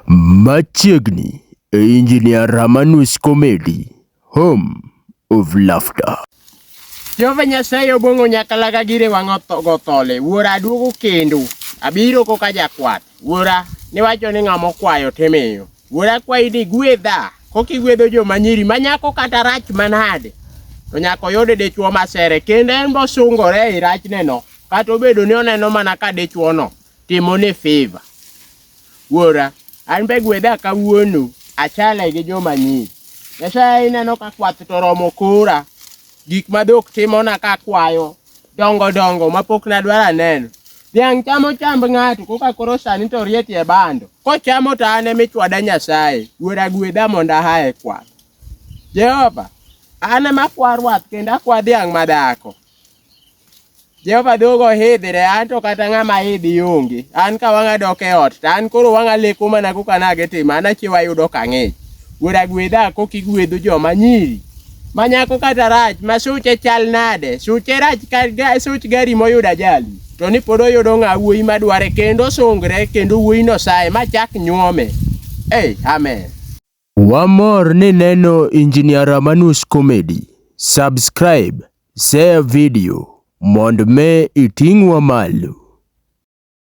Machiegni Engineer Ramanus Comedy, home of laughter. Jehova Nyasaye obongo nyakala ka gire wang'o gothole. Wuora aduogo kendo. Abiro koka jakwath. Wuora niwacho ni ng'amo kwayo timiyo. Wuora kwayi ni gwedha. Kokigwedho joma nyiri manyako kata rach manade. To nyako yode dichuo masere. Kendo en bosungore e rachne no. Kata obedo ni oneno mana ka dichuo no timone favor. Wuora, an be gwedha kawuono achale gi joma nyiri. Nyasaye ineno ka kwath to romo kora. Gik madhok timona ka kwayo dongo mapok nadwara neno. Dhiang' chamo chamb ng'ato koka koro sani to rieti e bando. Kochamo to ane michwada Nyasaye. Wuora gwedha monda hae kwath. Jehova, ane makwa rwath kendo akwa dhiang' madhako. Jehova dhogo hidhre anto kata ng'ama hidhi onge. An ka wang'a dok e ot to an koro wang'a leko mana koka nage timo. An achiewa yudo kang'ich. Wuora gwedha kokigwedho joma nyiri. Manyako kata rach masuche chal nade. Suche rach ka such gari moyudo ajali. To ni pod oyudo ng'a wuoyi madware kendo sungre kendo wuoyi no saye machak nyuome. Amen. Wamor ni neno Engineer Ramanus Comedy. Subscribe, share video, mondo me iting'wa malo.